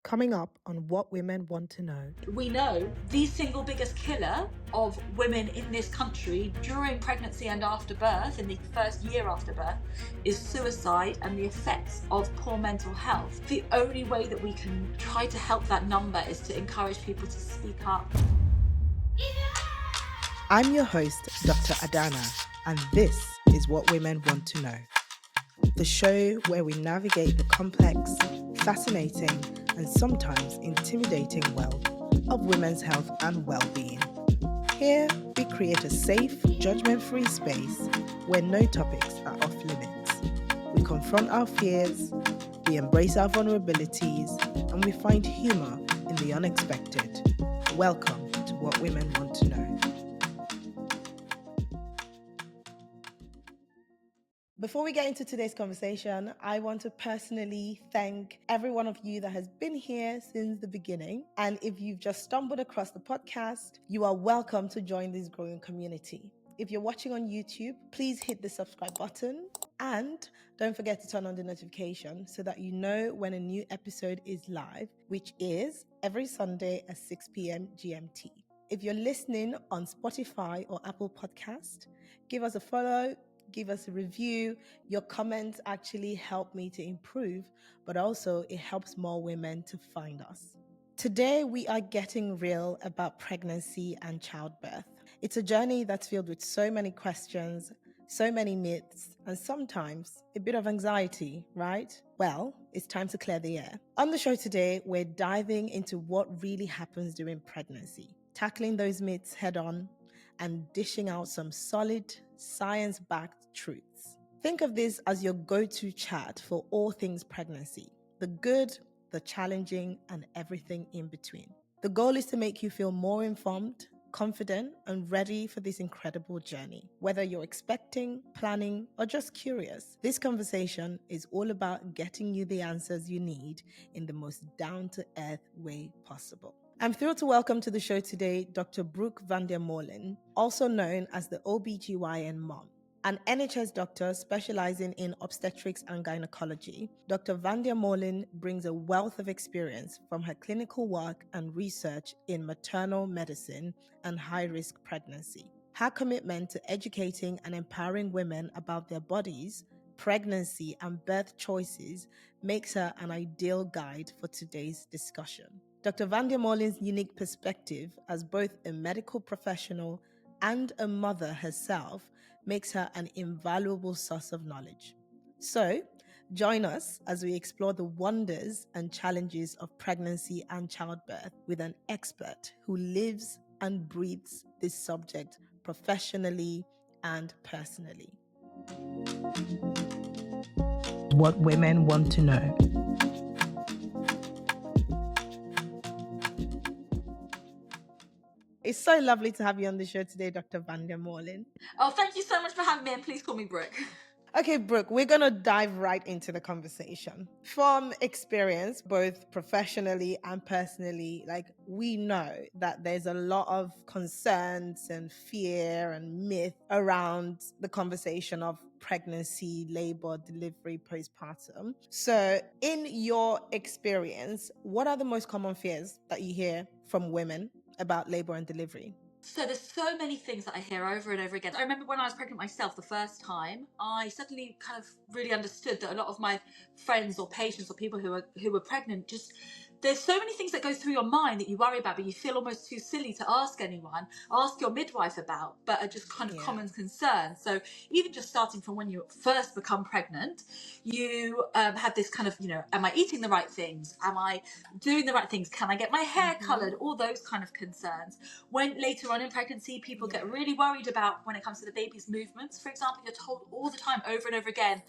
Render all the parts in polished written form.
Coming up on What Women Want to Know. We know the single biggest killer of women in this country during pregnancy and after birth, in the first year after birth, is suicide and the effects of poor mental health. The only way that we can try to help that number is to encourage people to speak up. I'm your host, Dr. Adana, and this is What Women Want to Know, the show where we navigate the complex, fascinating, and sometimes intimidating world of women's health and well-being. Here, we create a safe, judgment-free space where no topics are off limits. We confront our fears, we embrace our vulnerabilities, and we find humor in the unexpected. Welcome to What Women Want to Know. Before we get into today's conversation, I want to personally thank every one of you that has been here since the beginning. And if you've just stumbled across the podcast, you are welcome to join this growing community. If you're watching on YouTube, please hit the subscribe button and don't forget to turn on the notification so that you know when a new episode is live, which is every Sunday at 6 p.m. GMT. If you're listening on Spotify or Apple Podcast, give us a follow, give us a review. Your comments actually help me to improve, but also it helps more women to find us. Today, we are getting real about pregnancy and childbirth. It's a journey that's filled with so many questions, so many myths, and sometimes a bit of anxiety, right? Well, it's time to clear the air. On the show today, we're diving into what really happens during pregnancy, tackling those myths head on, and dishing out some solid, science-backed truths. Think of this as your go-to chat for all things pregnancy, the good, the challenging, and everything in between. The goal is to make you feel more informed, confident, and ready for this incredible journey. Whether you're expecting, planning, or just curious, this conversation is all about getting you the answers you need in the most down-to-earth way possible. I'm thrilled to welcome to the show today Dr. Brooke Vandermolen, also known as the OBGYN mom. An NHS doctor specializing in obstetrics and gynecology, Dr. Vandermolen brings a wealth of experience from her clinical work and research in maternal medicine and high-risk pregnancy. Her commitment to educating and empowering women about their bodies, pregnancy, and birth choices makes her an ideal guide for today's discussion. Dr. Vandermolen's unique perspective as both a medical professional and a mother herself makes her an invaluable source of knowledge. So, join us as we explore the wonders and challenges of pregnancy and childbirth with an expert who lives and breathes this subject professionally and personally. What women want to know. It's so lovely to have you on the show today, Dr. Vandermolen. Oh, thank you so much for having me, and please call me Brooke. Okay, Brooke, we're going to dive right into the conversation. From experience, both professionally and personally, we know that there's a lot of concerns and fear and myth around the conversation of pregnancy, labor, delivery, postpartum. So, in your experience, what are the most common fears that you hear from women about labor and delivery? So there's so many things that I hear over and over again. I remember when I was pregnant myself the first time, I suddenly kind of really understood that a lot of my friends or patients or people who were pregnant, just there's so many things that go through your mind that you worry about, but you feel almost too silly to ask anyone, ask your midwife about, but are just kind of common concerns. So even just starting from when you first become pregnant, you have this kind of, am I eating the right things? Am I doing the right things? Can I get my hair colored? All those kind of concerns. When later on in pregnancy, people get really worried about when it comes to the baby's movements. For example, you're told all the time over and over again,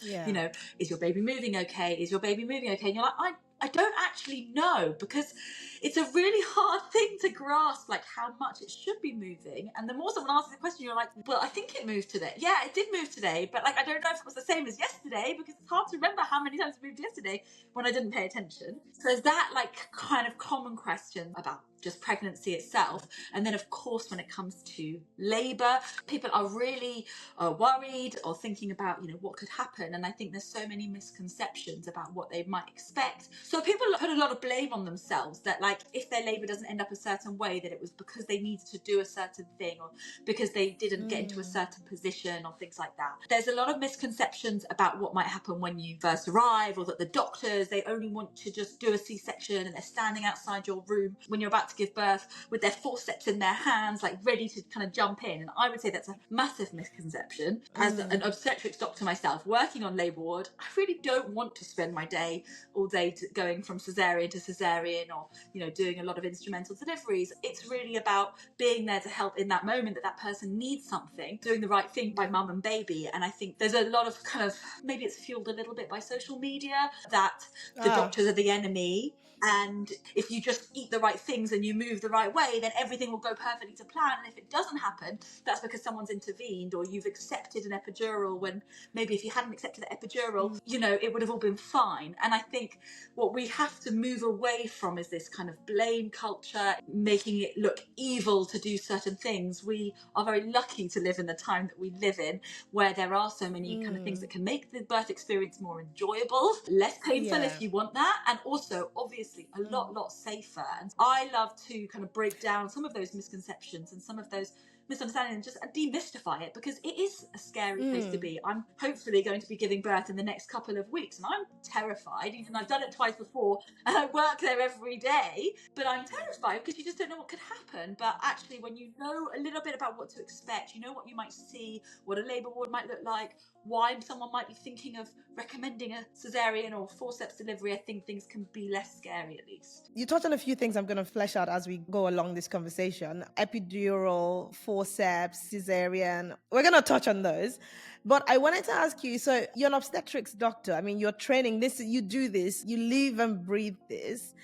is your baby moving okay? Is your baby moving okay? And you're like, I don't actually know, because it's a really hard thing to grasp, like how much it should be moving. And the more someone asks the question, you're like, well, I think it moved today. Yeah, it did move today, but like I don't know if it was the same as yesterday, because it's hard to remember how many times it moved yesterday when I didn't pay attention. So there's that like kind of common question about just pregnancy itself. And then of course, when it comes to labor, people are really worried or thinking about, what could happen. And I think there's so many misconceptions about what they might expect. So people put a lot of blame on themselves, that like if their labor doesn't end up a certain way, that it was because they needed to do a certain thing, or because they didn't get into a certain position, or things like that. There's a lot of misconceptions about what might happen when you first arrive, or that the doctors, they only want to just do a C-section and they're standing outside your room when you're about to give birth with their forceps in their hands, like ready to kind of jump in. And I would say that's a massive misconception. As an obstetrics doctor myself, working on labour ward, I really don't want to spend my day all day going from cesarean to cesarean, or doing a lot of instrumental deliveries. It's really about being there to help in that moment that person needs something, doing the right thing by mum and baby. And I think there's a lot of kind of, maybe it's fueled a little bit by social media, that the doctors are the enemy, and if you just eat the right things and you move the right way, then everything will go perfectly to plan. And if it doesn't happen, that's because someone's intervened, or you've accepted an epidural when maybe if you hadn't accepted the epidural, it would have all been fine. And I think what we have to move away from is this kind of blame culture, making it look evil to do certain things. We are very lucky to live in the time that we live in, where there are so many kind of things that can make the birth experience more enjoyable, less painful if you want that, and also obviously a lot safer. And I love to kind of break down some of those misconceptions and some of those misunderstanding, and just demystify it, because it is a scary place to be. I'm hopefully going to be giving birth in the next couple of weeks, and I'm terrified. Even I've done it twice before and I work there every day, but I'm terrified because you just don't know what could happen. But actually, when you know a little bit about what to expect, you know what you might see, what a labour ward might look like, why someone might be thinking of recommending a cesarean or forceps delivery, I think things can be less scary, at least. You touched on a few things I'm going to flesh out as we go along this conversation. Epidural, forceps, cesarean. We're going to touch on those. But I wanted to ask you, so you're an obstetrics doctor. I mean, you're training this, you do this, you live and breathe this.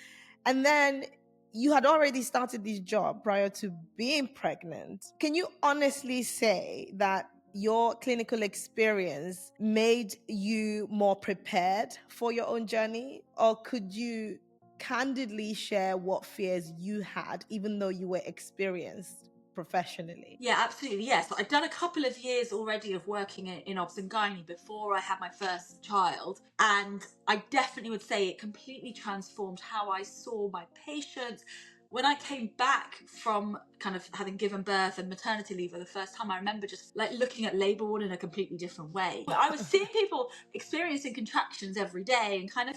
And then you had already started this job prior to being pregnant. Can you honestly say that your clinical experience made you more prepared for your own journey? Or could you candidly share what fears you had, even though you were experienced professionally? Yeah, absolutely. Yes. I'd done a couple of years already of working in obs and gynae before I had my first child. And I definitely would say it completely transformed how I saw my patients. When I came back from kind of having given birth and maternity leave for the first time, I remember just like looking at labour ward in a completely different way. I was seeing people experiencing contractions every day and kind of,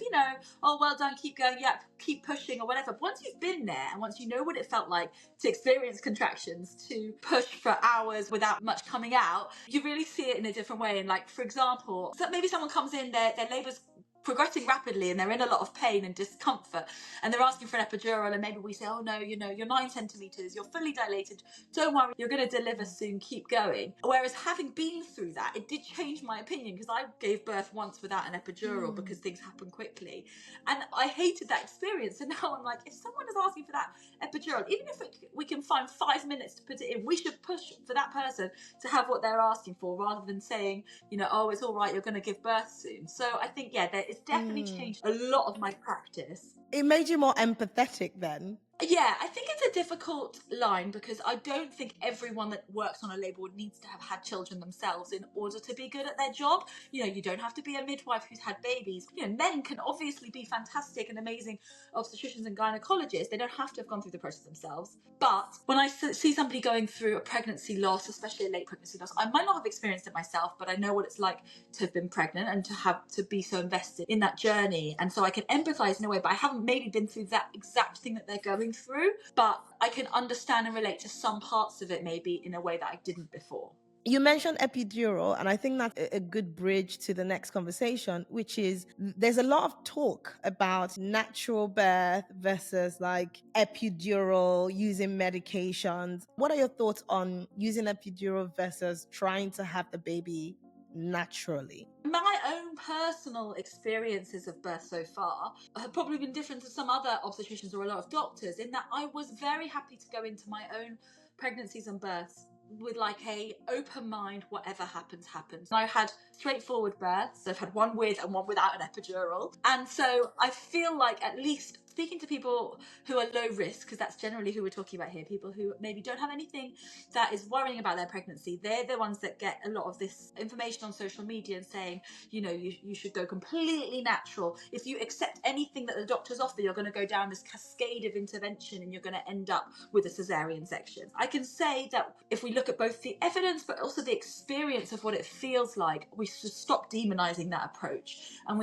oh, well done, keep going, yeah, keep pushing or whatever. But once you've been there and once you know what it felt like to experience contractions, to push for hours without much coming out, you really see it in a different way. And like, for example, so maybe someone comes in, their labour's progressing rapidly and they're in a lot of pain and discomfort and they're asking for an epidural, and maybe we say, oh no, you're 9 centimeters, you're fully dilated, don't worry, you're going to deliver soon, keep going. Whereas having been through that, it did change my opinion, because I gave birth once without an epidural because things happen quickly and I hated that experience. And now I'm like, if someone is asking for that epidural, even if we can find 5 minutes to put it in, we should push for that person to have what they're asking for, rather than saying, oh, it's all right, you're going to give birth soon. So I think, yeah, it's definitely changed a lot of my practice. It made you more empathetic then? Yeah, I think it's a difficult line, because I don't think everyone that works on a labour ward needs to have had children themselves in order to be good at their job. You don't have to be a midwife who's had babies. Men can obviously be fantastic and amazing obstetricians and gynecologists. They don't have to have gone through the process themselves. But when I see somebody going through a pregnancy loss, especially a late pregnancy loss, I might not have experienced it myself, but I know what it's like to have been pregnant and to have to be so invested in that journey. And so I can empathise in a way, but I haven't maybe been through that exact thing that they're going through, but I can understand and relate to some parts of it maybe in a way that I didn't before. You mentioned epidural, and I think that's a good bridge to the next conversation, which is there's a lot of talk about natural birth versus like epidural, using medications. What are your thoughts on using epidural versus trying to have the baby naturally? My own personal experiences of birth so far have probably been different to some other obstetricians or a lot of doctors, in that I was very happy to go into my own pregnancies and births with like a open mind. Whatever happens happens. I had straightforward births. I've had one with and one without an epidural, and so I feel like, at least speaking to people who are low risk, because that's generally who we're talking about here, people who maybe don't have anything that is worrying about their pregnancy, they're the ones that get a lot of this information on social media and saying, you should go completely natural. If you accept anything that the doctors offer, you're going to go down this cascade of intervention and you're going to end up with a cesarean section. I can say that if we look at both the evidence but also the experience of what it feels like, we should stop demonizing that approach. And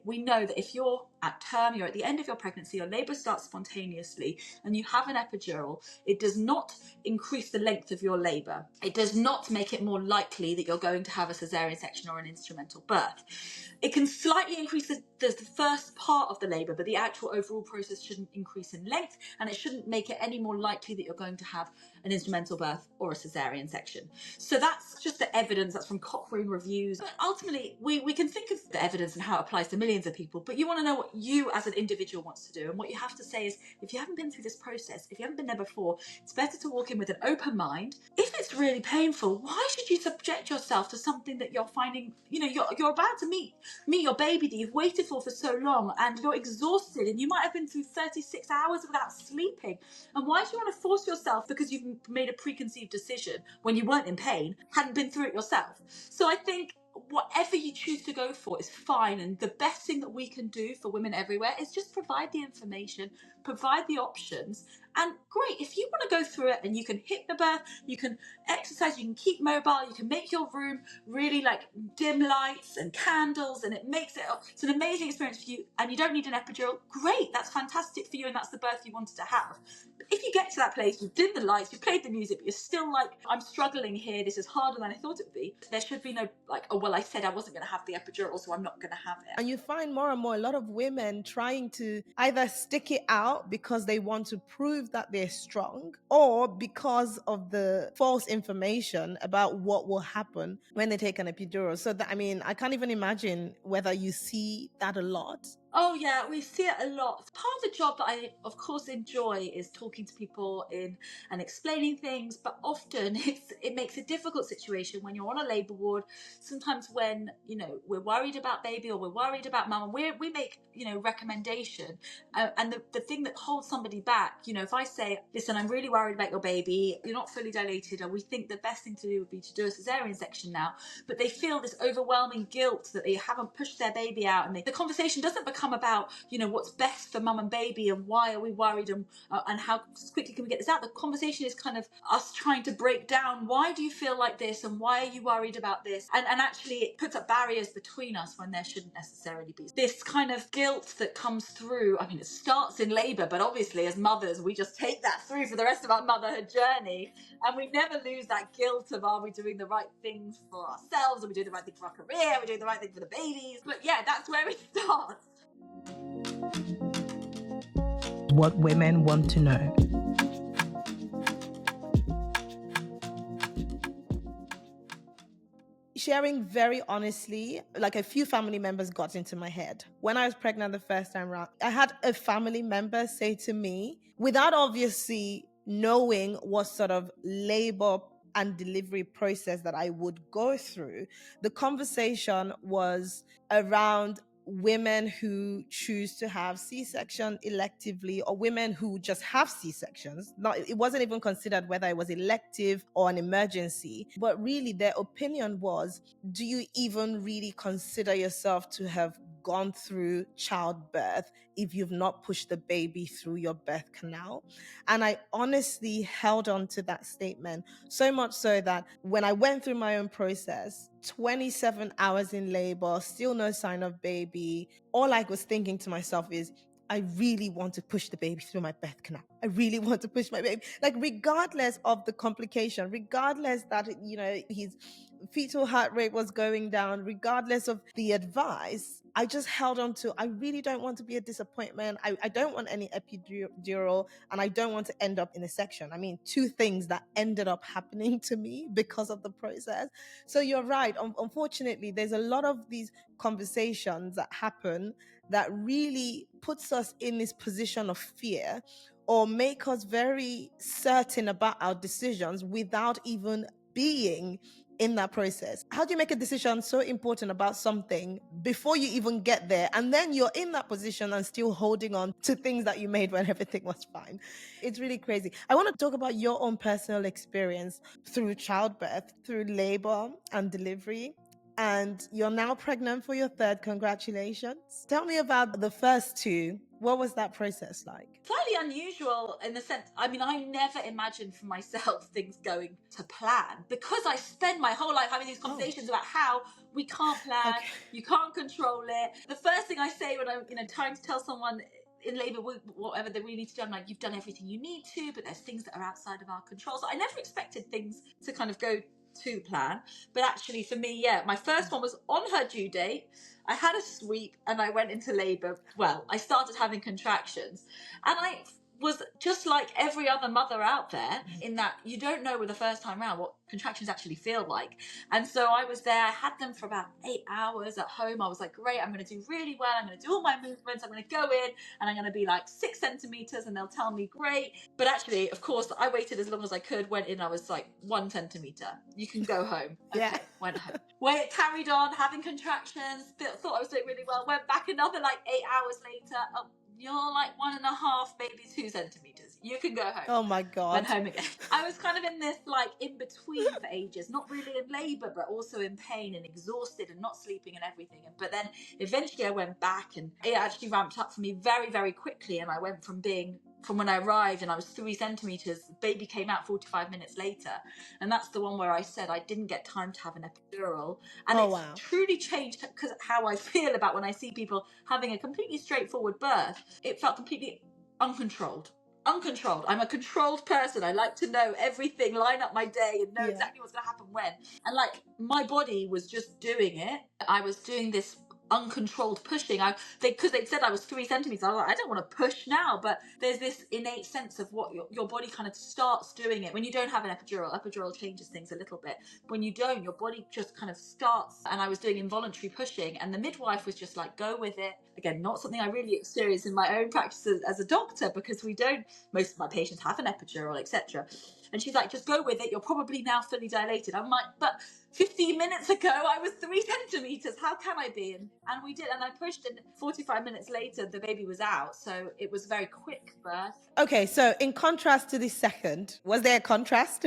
we know that if you're at term, you're at the end of your pregnancy, your labor starts spontaneously, and you have an epidural, it does not increase the length of your labor. It does not make it more likely that you're going to have a cesarean section or an instrumental birth. It can slightly increase the first part of the labor, but the actual overall process shouldn't increase in length, and it shouldn't make it any more likely that you're going to have an instrumental birth or a cesarean section. So that's just the evidence. That's from Cochrane reviews. But ultimately, we can think of the evidence and how it applies to millions of people, but you want to know what you as an individual wants to do. And what you have to say is, if you haven't been through this process, if you haven't been there before, it's better to walk in with an open mind. If it's really painful, why should you subject yourself to something that you're finding, you're about to meet your baby that you've waited for so long, and you're exhausted, and you might have been through 36 hours without sleeping. And why do you want to force yourself, because you've made a preconceived decision when you weren't in pain, hadn't been through it yourself? So I think whatever you choose to go for is fine, and the best thing that we can do for women everywhere is just provide the information, provide the options. And great, if you want to go through it and you can hypnobirth, you can exercise, you can keep mobile, you can make your room really like dim lights and candles, and it's an amazing experience for you, and you don't need an epidural, great, that's fantastic for you, and that's the birth you wanted to have. But if you get to that place, you've dimmed the lights, you've played the music, but you're still like, I'm struggling here, this is harder than I thought it would be, there should be no like, oh, well, I said I wasn't going to have the epidural, so I'm not going to have it. And you find more and more a lot of women trying to either stick it out because they want to prove that they're strong, or because of the false information about what will happen when they take an epidural. So that, I can't even imagine whether you see that a lot. Oh yeah, we see it a lot. Part of the job that I, of course, enjoy is talking to people and explaining things, but often it makes a difficult situation when you're on a labour ward. Sometimes when, we're worried about baby or we're worried about mum, and we make, recommendation. And the thing that holds somebody back, if I say, listen, I'm really worried about your baby, you're not fully dilated, and we think the best thing to do would be to do a cesarean section now, but they feel this overwhelming guilt that they haven't pushed their baby out, and the conversation doesn't become about what's best for mum and baby and why are we worried and how quickly can we get this out. The conversation is kind of us trying to break down, why do you feel like this and why are you worried about this, and actually it puts up barriers between us when there shouldn't necessarily be. This kind of guilt that comes through, it starts in labour, but obviously as mothers we just take that through for the rest of our motherhood journey, and we never lose that guilt of, are we doing the right things for ourselves, are we doing the right thing for our career, are we doing the right thing for the babies? But yeah, that's where it starts. What women want to know. Sharing very honestly, like a few family members got into my head. When I was pregnant the first time around, I had a family member say to me, without obviously knowing what sort of labor and delivery process that I would go through, the conversation was around women who choose to have C-section electively, or women who just have C-sections. It wasn't even considered whether it was elective or an emergency, but really their opinion was, do you even really consider yourself to have gone through childbirth if you've not pushed the baby through your birth canal? And I honestly held on to that statement, so much so that when I went through my own process, 27 hours in labor, still no sign of baby, all I was thinking to myself is, I really want to push the baby through my birth canal. I really want to push my baby. Like, regardless of the complication, regardless that, his fetal heart rate was going down, regardless of the advice, I just held on to, I really don't want to be a disappointment. I don't want any epidural, and I don't want to end up in a section. I mean, two things that ended up happening to me because of the process. So you're right. Unfortunately, there's a lot of these conversations that happen that really puts us in this position of fear, or make us very certain about our decisions without even being in that process. How do you make a decision so important about something before you even get there? And then you're in that position and still holding on to things that you made when everything was fine. It's really crazy. I want to talk about your own personal experience through childbirth, through labor and delivery. And you're now pregnant for your third. Congratulations. Tell me about the first two. What was that process like? Slightly unusual in the sense, I mean, I never imagined for myself things going to plan, because I spend my whole life having these conversations about how we can't plan, you can't control it. The first thing I say when I'm, trying to tell someone in labour whatever they really need to do, I'm like, you've done everything you need to, but there's things that are outside of our control. So I never expected things to kind of go to plan. But actually for me, my first one was on her due date. I had a sweep and I went into labour. Well, I started having contractions, and I was just like every other mother out there, in that you don't know with the first time around what contractions actually feel like. And so I was there, I had them for about 8 hours at home. I was like, great, I'm going to do really well. I'm going to do all my movements. I'm going to go in and I'm going to be like 6 centimeters and they'll tell me great. But actually, of course, I waited as long as I could, went in, I was like 1 centimeter. You can go home. Okay, went home. Wait, carried on having contractions, thought I was doing really well, went back another like 8 hours later. Oh, you're like 1.5, maybe 2 centimeters. You can go home. Oh my God. Went home again. I was kind of in this like in between for ages, not really in labour, but also in pain and exhausted and not sleeping and everything. But then eventually I went back, and it actually ramped up for me very, very quickly. And I went from when I arrived and I was 3 centimeters, baby came out 45 minutes later. And that's the one where I said I didn't get time to have an epidural. And it's truly changed because how I feel about when I see people having a completely straightforward birth. It felt completely uncontrolled. I'm a controlled person. I like to know everything, line up my day and know exactly what's going to happen when. And like my body was just doing it. I was doing this uncontrolled pushing. Because they'd said I was 3 centimeters. I was like, I don't want to push now. But there's this innate sense of what your body kind of starts doing it. When you don't have an epidural changes things a little bit. When you don't, your body just kind of starts. And I was doing involuntary pushing, and the midwife was just like, go with it. Again, not something I really experienced in my own practice as a doctor, because most of my patients have an epidural, etc. And she's like, just go with it. You're probably now fully dilated. I'm like, but 15 minutes ago, I was 3 centimeters. How can I be? And we did. And I pushed, and 45 minutes later, the baby was out. So it was a very quick birth. Okay, so in contrast to the second, was there a contrast?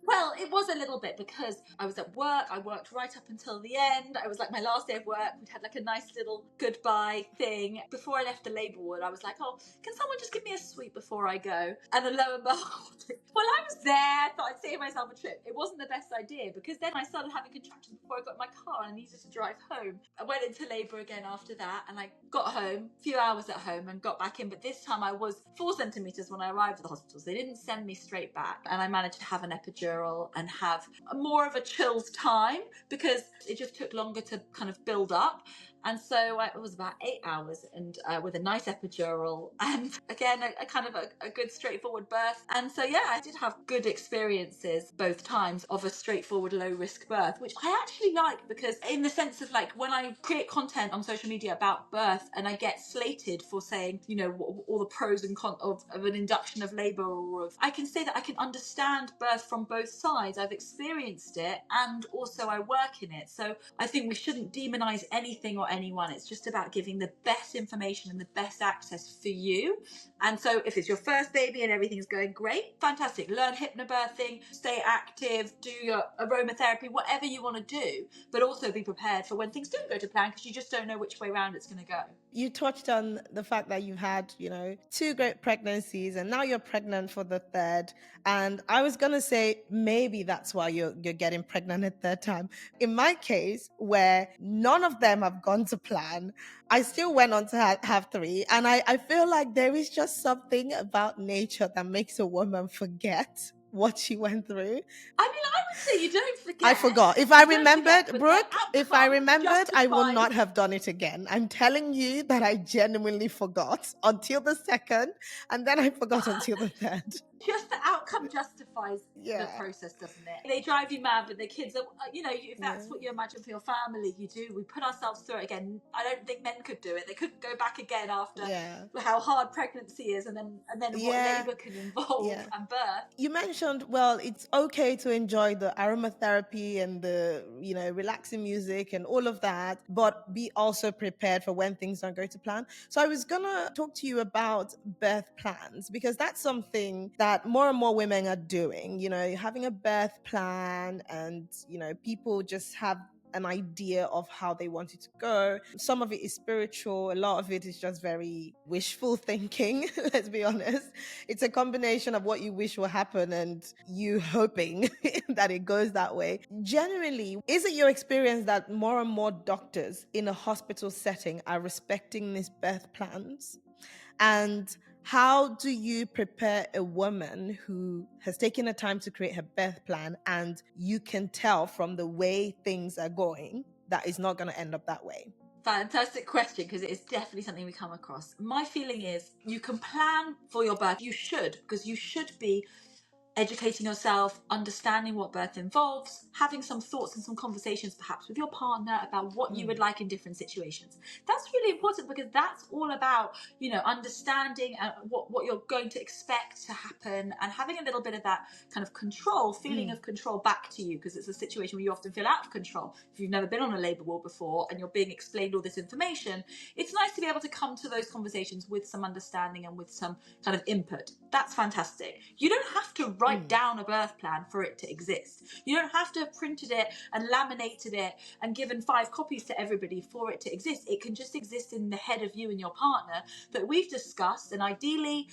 Well, it was a little bit, because I was at work. I worked right up until the end. I was like my last day of work. We'd had like a nice little goodbye thing. Before I left the labour ward, I was like, oh, can someone just give me a sweep before I go? And then lo and behold, while I was there, I thought I'd save myself a trip. It wasn't the best idea, because then I started having contractions before I got in my car and I needed to drive home. I went into labour again after that, and I got home, a few hours at home, and got back in. But this time I was 4 centimetres when I arrived at the hospital. So they didn't send me straight back. And I managed to have an epidural and have more of a chilled time, because it just took longer to kind of build up. And so it was about 8 hours, and with a nice epidural, and again a kind of a good straightforward birth. And so I did have good experiences both times of a straightforward low risk birth, which I actually like, because in the sense of like when I create content on social media about birth and I get slated for saying all the pros and cons of an induction of labour, or I can say that I can understand birth from both sides. I've experienced it and also I work in it. So I think we shouldn't demonize anything or anyone. It's just about giving the best information and the best access for you. And so if it's your first baby and everything's going great, fantastic. Learn hypnobirthing, stay active, do your aromatherapy, whatever you want to do, but also be prepared for when things don't go to plan, because you just don't know which way around it's going to go. You touched on the fact that you've had, 2 great pregnancies, and now you're pregnant for the third. And I was going to say, maybe that's why you're getting pregnant a third time. In my case, where none of them have gone to plan, I still went on to have 3. And I feel like there is just something about nature that makes a woman forget what she went through. I mean, I would say you don't forget. I forgot. If I You don't remembered, forget, but Brooke, the if I outcome remembered, I will justifies- not have done it again. I'm telling you that I genuinely forgot until the second, and then I forgot until the third. Just the outcome justifies the Yeah. process, doesn't it? They drive you mad, but the kids are, if that's Yeah. what you imagine for your family, you do. We put ourselves through it again. I don't think men could do it. They couldn't go back again after Yeah. how hard pregnancy is, and then what Yeah. labour can involve Yeah. and birth. You mentioned, well, it's okay to enjoy the aromatherapy and the, relaxing music and all of that, but be also prepared for when things don't go to plan. So I was going to talk to you about birth plans, because that's something that more and more women are doing, having a birth plan, and, people just have an idea of how they want it to go. Some of it is spiritual, a lot of it is just very wishful thinking. Let's be honest. It's a combination of what you wish will happen and you hoping that it goes that way. Generally, is it your experience that more and more doctors in a hospital setting are respecting these birth plans? And how do you prepare a woman who has taken the time to create her birth plan, and you can tell from the way things are going that it's not going to end up that way? Fantastic question, because it is definitely something we come across. My feeling is you can plan for your birth. You should, because you should be educating yourself, understanding what birth involves, having some thoughts and some conversations perhaps with your partner about what you would like in different situations. That's really important, because that's all about, understanding what you're going to expect to happen, and having a little bit of that kind of feeling of control back to you, because it's a situation where you often feel out of control. If you've never been on a labour ward before and you're being explained all this information, it's nice to be able to come to those conversations with some understanding and with some kind of input. That's fantastic. You don't have to write down a birth plan for it to exist. You don't have to have printed it and laminated it and given 5 copies to everybody for it to exist. It can just exist in the head of you and your partner that we've discussed. And ideally,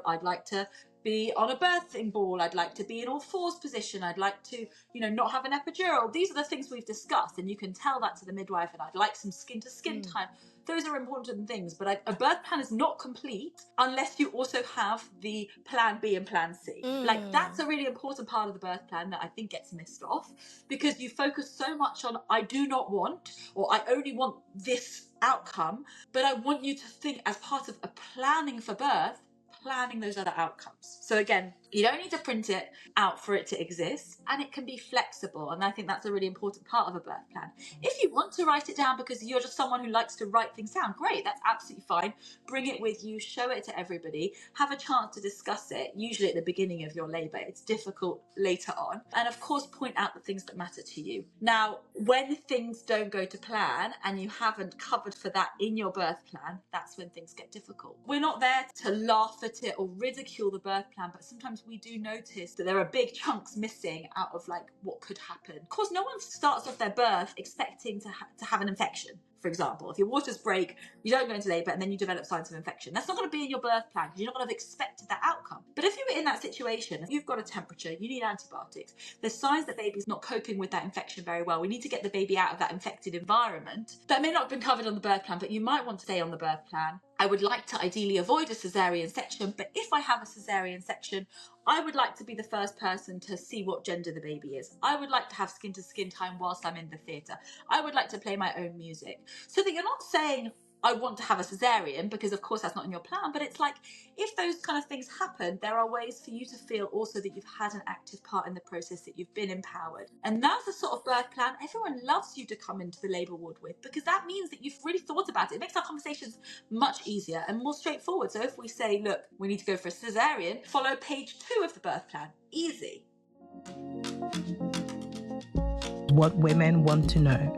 I'd like to be on a birthing ball. I'd like to be in all fours position. I'd like to, not have an epidural. These are the things we've discussed, and you can tell that to the midwife. And I'd like some skin to skin time. Those are important things, but a birth plan is not complete unless you also have the plan B and plan C. Like, that's a really important part of the birth plan that I think gets missed off, because you focus so much on, I do not want, or I only want this outcome, but I want you to think, as part of a planning for birth, planning those other outcomes. So again, you don't need to print it out for it to exist, and it can be flexible. And I think that's a really important part of a birth plan. If you want to write it down because you're just someone who likes to write things down, great, that's absolutely fine. Bring it with you, show it to everybody, have a chance to discuss it, usually at the beginning of your labour. It's difficult later on. And of course, point out the things that matter to you. Now, when things don't go to plan and you haven't covered for that in your birth plan, that's when things get difficult. We're not there to laugh at it or ridicule the birth plan, but sometimes we do notice that there are big chunks missing out of what could happen. Of course, no one starts off their birth expecting to have an infection. For example, if your waters break, you don't go into labour, and then you develop signs of infection. That's not going to be in your birth plan, because you're not going to have expected that outcome. But if you were in that situation, you've got a temperature, you need antibiotics, there's signs that baby's not coping with that infection very well, we need to get the baby out of that infected environment, that may not have been covered on the birth plan, but you might want to stay on the birth plan. I would like to ideally avoid a caesarean section, but if I have a caesarean section, I would like to be the first person to see what gender the baby is. I would like to have skin to skin time whilst I'm in the theatre. I would like to play my own music. So that you're not saying, I want to have a caesarean, because of course that's not in your plan, but it's like, if those kind of things happen, there are ways for you to feel also that you've had an active part in the process, that you've been empowered. And that's the sort of birth plan everyone loves you to come into the labour ward with, because that means that you've really thought about it. It makes our conversations much easier and more straightforward. So if we say, look, we need to go for a caesarean, follow page 2 of the birth plan. Easy. What women want to know.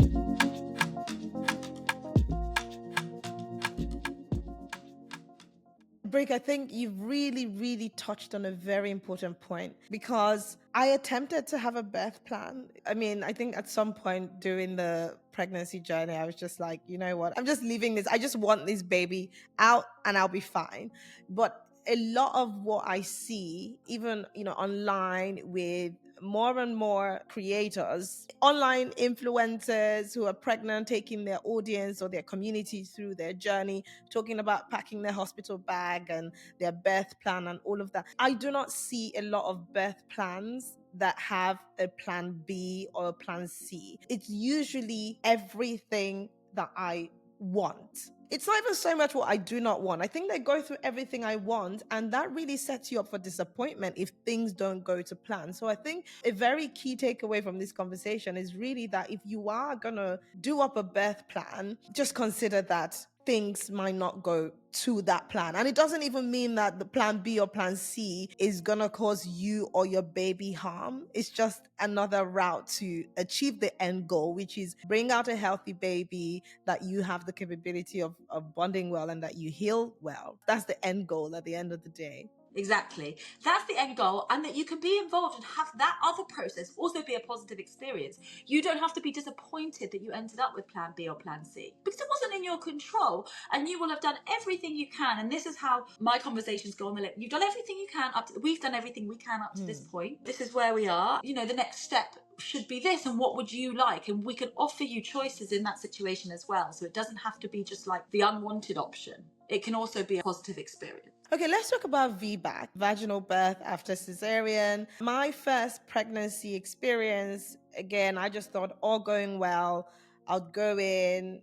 Brooke, I think you've really, really touched on a very important point, because I attempted to have a birth plan. I mean, I think at some point during the pregnancy journey, I was just like, you know what, I'm just leaving this. I just want this baby out and I'll be fine. But a lot of what I see, even, online with more and more creators, online influencers who are pregnant, taking their audience or their community through their journey, talking about packing their hospital bag and their birth plan and all of that. I do not see a lot of birth plans that have a plan B or a plan C. It's usually everything that I want. It's not even so much what I do not want. I think they go through everything I want, and that really sets you up for disappointment if things don't go to plan. So I think a very key takeaway from this conversation is really that if you are going to do up a birth plan, just consider that things might not go to that plan. And it doesn't even mean that the plan B or plan C is going to cause you or your baby harm. It's just another route to achieve the end goal, which is bring out a healthy baby that you have the capability of bonding well and that you heal well. That's the end goal at the end of the day. Exactly. That's the end goal, and that you can be involved and have that other process also be a positive experience. You don't have to be disappointed that you ended up with plan B or plan C because it wasn't in your control, and you will have done everything you can. And this is how my conversations go on the lip. You've done everything you can we've done everything we can up to this point. This is where we are. You know, the next step should be this, and what would you like? And we can offer you choices in that situation as well. So it doesn't have to be just like the unwanted option. It can also be a positive experience. Okay, let's talk about VBAC, vaginal birth after cesarean. My first pregnancy experience, again, I just thought all going well. I'll go in,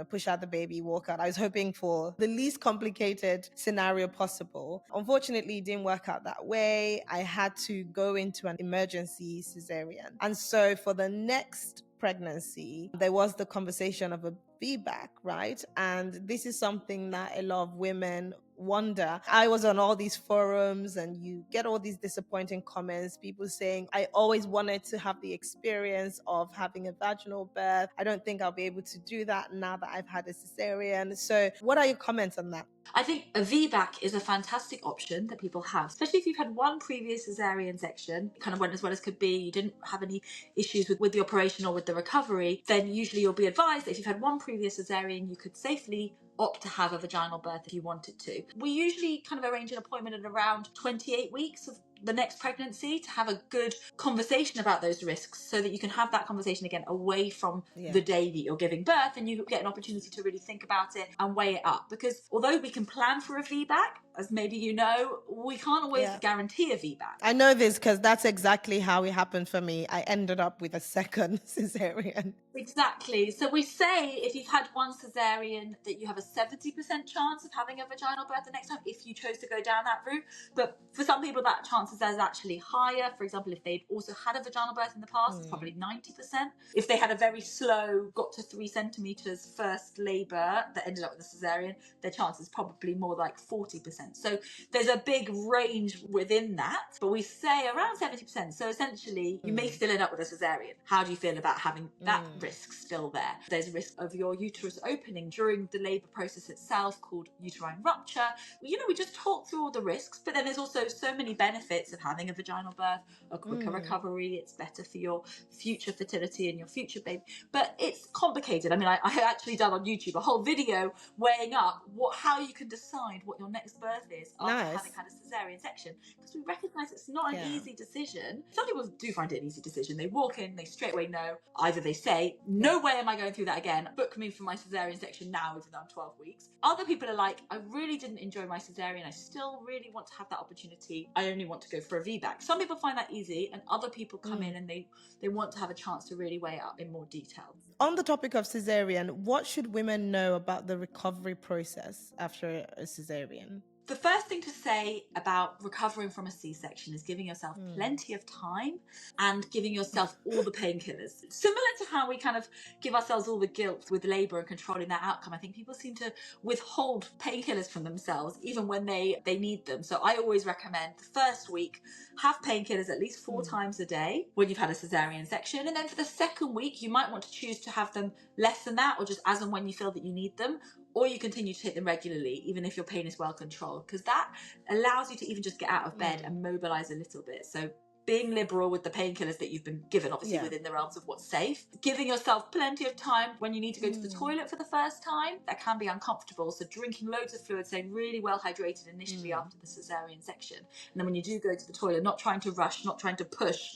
push out the baby, walk out. I was hoping for the least complicated scenario possible. Unfortunately, it didn't work out that way. I had to go into an emergency cesarean. And so for the next pregnancy, there was the conversation of a VBAC, right? And this is something that a lot of women wonder. I was on all these forums and you get all these disappointing comments, people saying, I always wanted to have the experience of having a vaginal birth. I don't think I'll be able to do that now that I've had a cesarean. So what are your comments on that? I think a VBAC is a fantastic option that people have, especially if you've had one previous cesarean section, kind of went as well as could be, you didn't have any issues with the operation or with the recovery, then usually you'll be advised that if you've had one previous cesarean, you could safely opt to have a vaginal birth if you wanted to. We usually kind of arrange an appointment at around 28 weeks of the next pregnancy to have a good conversation about those risks, so that you can have that conversation again away from the day that you're giving birth, and you get an opportunity to really think about it and weigh it up. Because although we can plan for a VBAC, as maybe you know, we can't always guarantee a VBAC. I know this because that's exactly how it happened for me. I ended up with a second cesarean. Exactly. So we say if you've had one cesarean that you have a 70% chance of having a vaginal birth the next time if you chose to go down that route. But for some people that chance is actually higher. For example, if they've also had a vaginal birth in the past, it's probably 90%. If they had a very slow, got to 3 centimeters first labour that ended up with a cesarean, their chance is probably more like 40%. So there's a big range within that, but we say around 70%. So essentially, you may still end up with a cesarean. How do you feel about having that risk still there? There's a risk of your uterus opening during the labour process itself, called uterine rupture. We just talked through all the risks, but then there's also so many benefits of having a vaginal birth, a quicker recovery. It's better for your future fertility and your future baby. But it's complicated. I mean, I actually done on YouTube a whole video weighing up how you can decide what your next birth is after having had a cesarean section, because we recognise it's not an easy decision. Some people do find it an easy decision. They walk in, they straight away know. Either they say, no way am I going through that again, book me for my cesarean section now, even though I'm 12 weeks. Other people are like, I really didn't enjoy my cesarean, I still really want to have that opportunity, I only want to go for a VBAC. Some people find that easy, and other people come in and they want to have a chance to really weigh up in more detail. On the topic of cesarean, what should women know about the recovery process after a cesarean? The first thing to say about recovering from a C-section is giving yourself plenty of time and giving yourself all the painkillers. Similar to how we kind of give ourselves all the guilt with labour and controlling that outcome, I think people seem to withhold painkillers from themselves even when they need them. So I always recommend the first week, have painkillers at least 4 times a day when you've had a cesarean section. And then for the second week, you might want to choose to have them less than that, or just as and when you feel that you need them. Or you continue to take them regularly, even if your pain is well controlled, because that allows you to even just get out of bed and mobilise a little bit. So being liberal with the painkillers that you've been given, obviously within the realms of what's safe. Giving yourself plenty of time when you need to go to the toilet for the first time. That can be uncomfortable. So drinking loads of fluid, staying really well hydrated initially after the cesarean section. And then when you do go to the toilet, not trying to rush, not trying to push,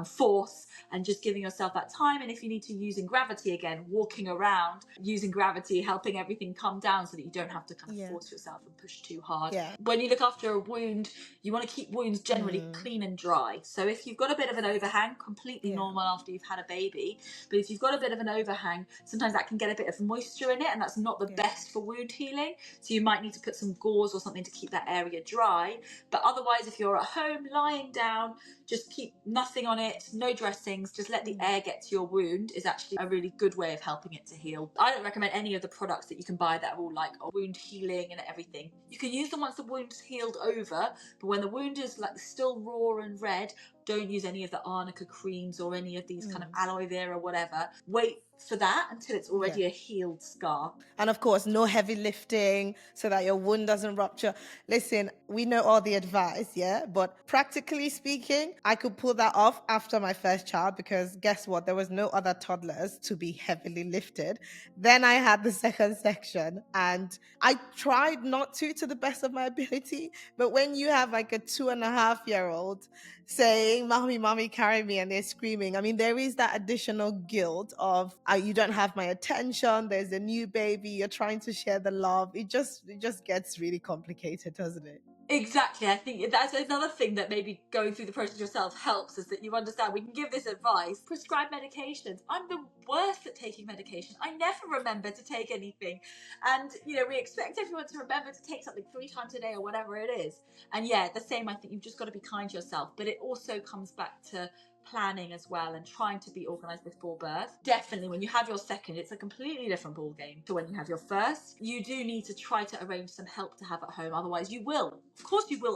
force, and just giving yourself that time. And if you need to, using gravity again, walking around, using gravity, helping everything come down so that you don't have to kind of force yourself and push too hard. When you look after a wound, you want to keep wounds generally clean and dry. So if you've got a bit of an overhang, completely normal after you've had a baby, but if you've got a bit of an overhang, sometimes that can get a bit of moisture in it, and that's not the best for wound healing. So you might need to put some gauze or something to keep that area dry. But otherwise, if you're at home lying down, just keep nothing on it, no dressings, just let the air get to your wound, is actually a really good way of helping it to heal. I don't recommend any of the products that you can buy that are all like wound healing and everything. You can use them once the wound's healed over, but when the wound is like still raw and red, don't use any of the arnica creams or any of these kind of aloe vera, whatever. Wait for that until it's already a healed scar. And of course, no heavy lifting so that your wound doesn't rupture. Listen, we know all the advice, but practically speaking, I could pull that off after my first child, because guess what? There was no other toddlers to be heavily lifted. Then I had the second section, and I tried not to the best of my ability. But when you have like a 2.5-year-old saying, mommy, carry me, and they're screaming, I mean, there is that additional guilt of, you don't have my attention, there's a new baby, you're trying to share the love. It just gets really complicated, doesn't it? Exactly. I think that's another thing that maybe going through the process yourself helps, is that you understand we can give this advice. Prescribe medications. I'm the worst at taking medication. I never remember to take anything. And, we expect everyone to remember to take something 3 times a day or whatever it is. And the same, I think you've just got to be kind to yourself. But it also comes back to planning as well, and trying to be organized before birth. Definitely when you have your second, it's a completely different ball game to when you have your first. You do need to try to arrange some help to have at home, otherwise you will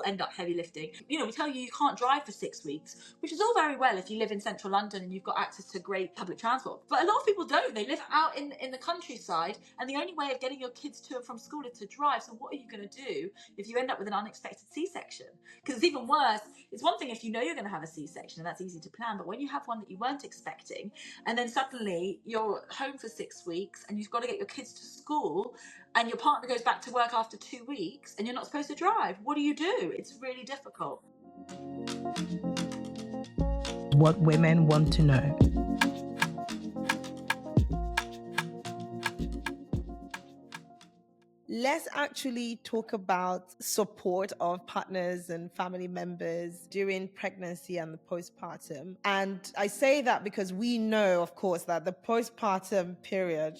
end up heavy lifting. We tell you can't drive for 6 weeks, which is all very well if you live in central London and you've got access to great public transport, but a lot of people don't. They live out in the countryside, and the only way of getting your kids to and from school is to drive. So what are you going to do if you end up with an unexpected C-section? Because it's even worse. It's one thing if you know you're going to have a C-section, and that's easy to plan, but when you have one that you weren't expecting, and then suddenly you're home for 6 weeks and you've got to get your kids to school, and your partner goes back to work after 2 weeks and you're not supposed to drive, what do you do? It's really difficult. What women want to know. Let's actually talk about support of partners and family members during pregnancy and the postpartum. And I say that because we know, of course, that the postpartum period,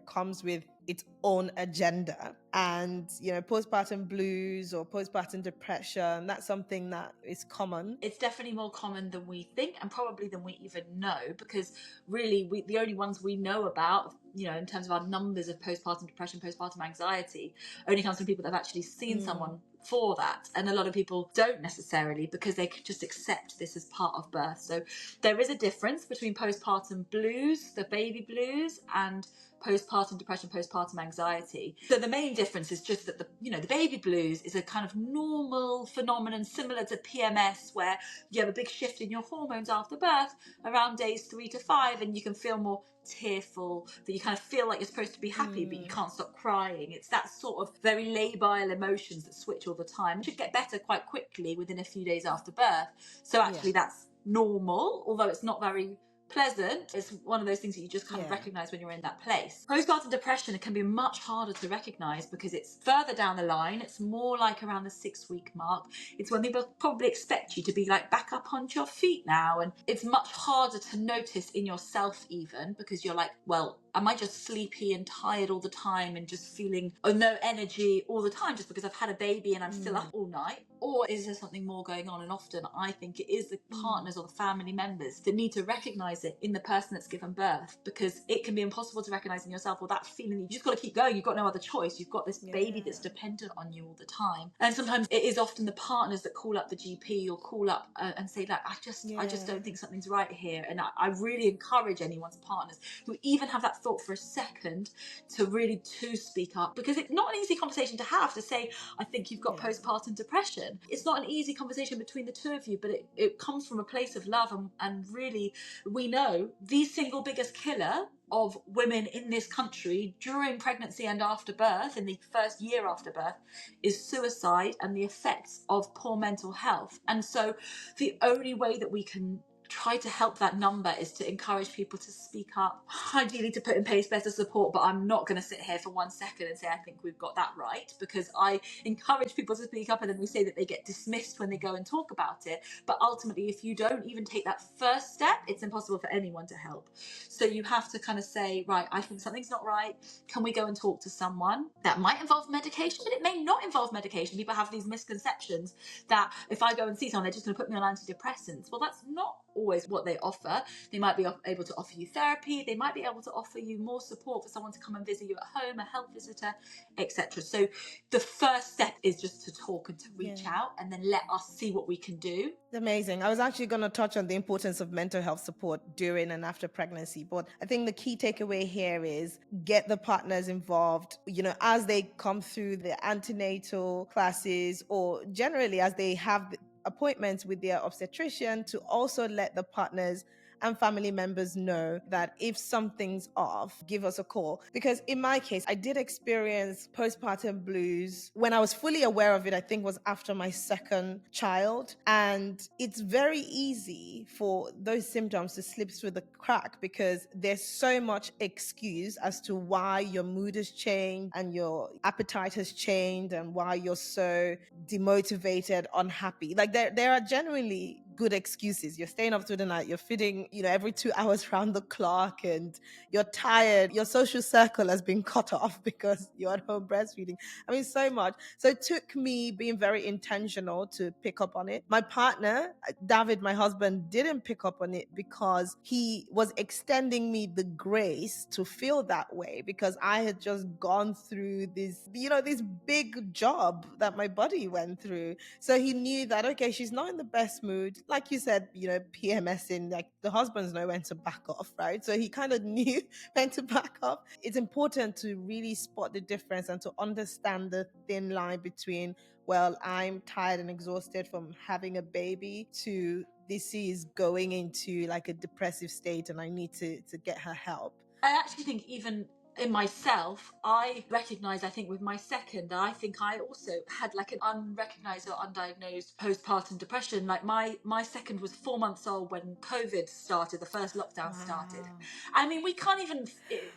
comes with its own agenda. And, postpartum blues or postpartum depression, that's something that is common. It's definitely more common than we think, and probably than we even know, because really the only ones we know about, in terms of our numbers of postpartum depression, postpartum anxiety, only comes from people that have actually seen someone for that. And a lot of people don't necessarily, because they could just accept this as part of birth. So there is a difference between postpartum blues, the baby blues, and postpartum depression, postpartum anxiety. So the main difference is just that the baby blues is a kind of normal phenomenon similar to PMS, where you have a big shift in your hormones after birth around days 3 to 5, and you can feel more tearful, that you kind of feel like you're supposed to be happy but you can't stop crying. It's that sort of very labile emotions that switch all the time. It should get better quite quickly within a few days after birth. So actually that's normal, although it's not very pleasant. It's one of those things that you just kind of recognize when you're in that place. Postpartum depression, it can be much harder to recognize because it's further down the line. It's more like around the 6-week mark. It's when people probably expect you to be like back up onto your feet now, and it's much harder to notice in yourself even, because you're like, well, am I just sleepy and tired all the time and just feeling no energy all the time just because I've had a baby and I'm still up all night? Or is there something more going on? And often I think it is the partners or the family members that need to recognize it in the person that's given birth, because it can be impossible to recognize in yourself, or that feeling that you just got to keep going, you've got no other choice, you've got this baby that's dependent on you all the time. And sometimes it is often the partners that call up the GP or call up and say, like, I just don't think something's right here. And I really encourage anyone's partners who even have that thought for a second to really speak up, because it's not an easy conversation to have, to say, I think you've got postpartum depression. It's not an easy conversation between the two of you, but it comes from a place of love, and really we know the single biggest killer of women in this country during pregnancy and after birth, in the first year after birth, is suicide and the effects of poor mental health. And so the only way that we can try to help that number is to encourage people to speak up, ideally to put in place better support. But I'm not going to sit here for 1 second and say I think we've got that right, because I encourage people to speak up, and then we say that they get dismissed when they go and talk about it. But ultimately, if you don't even take that first step, it's impossible for anyone to help. So you have to kind of say, right, I think something's not right. Can we go and talk to someone? That might involve medication, but it may not involve medication. People have these misconceptions that if I go and see someone, they're just going to put me on antidepressants. Well, that's not always what they offer. They might be able to offer you therapy. They might be able to offer you more support for someone to come and visit you at home, a health visitor, etc. So the first step is just to talk and to reach out, and then let us see what we can do. Amazing. I was actually going to touch on the importance of mental health support during and after pregnancy, but I think the key takeaway here is get the partners involved, as they come through the antenatal classes, or generally as they have appointments with their obstetrician, to also let the partners and family members know that if something's off, give us a call. Because in my case, I did experience postpartum blues. When I was fully aware of it, I think was after my second child. And it's very easy for those symptoms to slip through the crack, because there's so much excuse as to why your mood has changed and your appetite has changed and why you're so demotivated, unhappy. Like there are genuinely good excuses. You're staying up through the night, you're feeding, every 2 hours round the clock, and you're tired. Your social circle has been cut off because you're at home breastfeeding. I mean, so much. So it took me being very intentional to pick up on it. My partner, David, my husband, didn't pick up on it because he was extending me the grace to feel that way, because I had just gone through this, this big job that my body went through. So he knew that, okay, she's not in the best mood. Like you said, PMSing, like the husbands know when to back off, right? So he kind of knew when to back off. It's important to really spot the difference and to understand the thin line between, well, I'm tired and exhausted from having a baby, to this is going into like a depressive state and I need to get her help. I actually think even in myself, I recognise, I think with my second, I think I also had like an unrecognised or undiagnosed postpartum depression. Like my second was 4 months old when COVID started, the first lockdown started. I mean, we can't even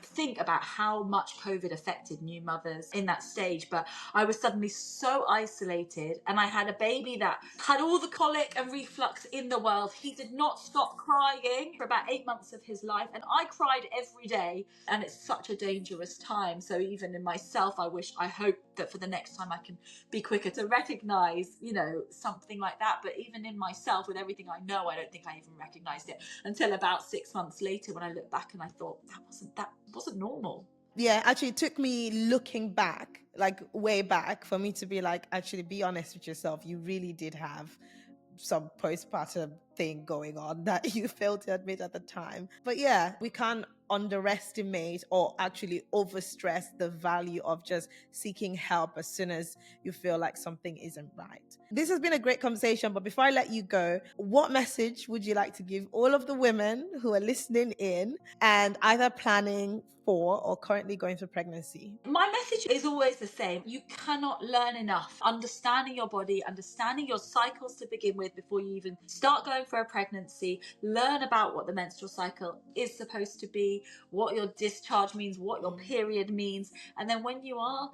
think about how much COVID affected new mothers in that stage, but I was suddenly so isolated, and I had a baby that had all the colic and reflux in the world. He did not stop crying for about 8 months of his life, and I cried every day, and it's such a dangerous time. So even in myself, I hope that for the next time I can be quicker to recognize, something like that. But even in myself, with everything I know, I don't think I even recognized it until about 6 months later, when I look back and I thought that wasn't normal. Yeah, actually, it took me looking back, like way back, for me to be like, actually, be honest with yourself. You really did have some postpartum thing going on that you failed to admit at the time. But yeah, we can't underestimate or actually overstress the value of just seeking help as soon as you feel like something isn't right. This has been a great conversation, but before I let you go, what message would you like to give all of the women who are listening in and either planning for or currently going through pregnancy? My message is always the same. You cannot learn enough. Understanding your body, understanding your cycles to begin with before you even start going for a pregnancy. Learn about what the menstrual cycle is supposed to be, what your discharge means, what your period means. And then when you are,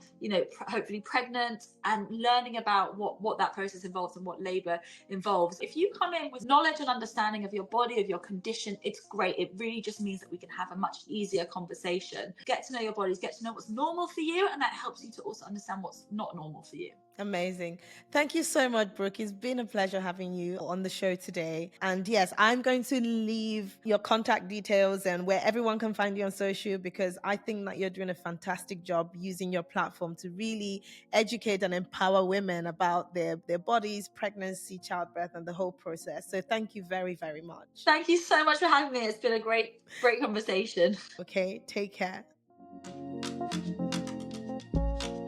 hopefully pregnant, and learning about what that process involves and what labor involves. If you come in with knowledge and understanding of your body, of your condition, it's great. It really just means that we can have a much easier conversation. Get to know your bodies, get to know what's normal for you, and that helps you to also understand what's not normal for you. Amazing. Thank you so much, Brooke. It's been a pleasure having you on the show today. And yes, I'm going to leave your contact details and where everyone can find you on social, because I think that you're doing a fantastic job using your platform to really educate and empower women about their bodies, pregnancy, childbirth, and the whole process. So thank you very, very much. Thank you so much for having me. It's been a great conversation. Okay, take care.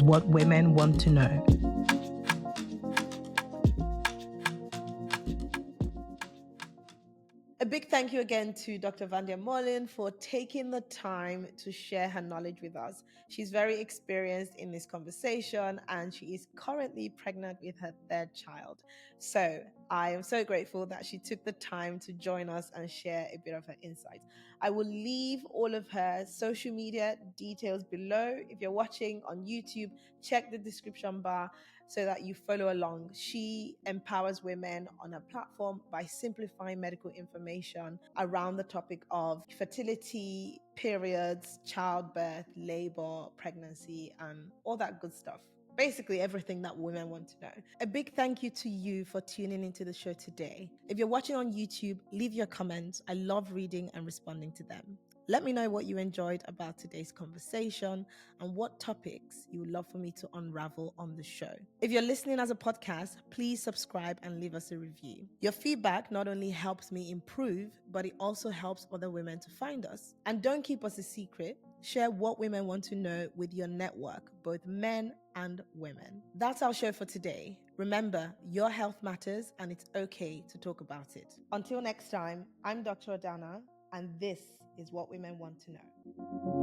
What women want to know. A big thank you again to Dr. Vandermolen for taking the time to share her knowledge with us. She's very experienced in this conversation, and she is currently pregnant with her third child. So I am so grateful that she took the time to join us and share a bit of her insights. I will leave all of her social media details below. If you're watching on YouTube, check the description bar so that you follow along. She empowers women on her platform by simplifying medical information around the topic of fertility, periods, childbirth, labor, pregnancy, and all that good stuff. Basically, everything that women want to know. A big thank you to you for tuning into the show today. If you're watching on YouTube, leave your comments. I love reading and responding to them. Let me know what you enjoyed about today's conversation and what topics you would love for me to unravel on the show. If you're listening as a podcast, please subscribe and leave us a review. Your feedback not only helps me improve, but it also helps other women to find us. And don't keep us a secret. Share what women want to know with your network, both men and women. That's our show for today. Remember, your health matters and it's okay to talk about it. Until next time, I'm Dr. Adana, and this is What Women Want to Know.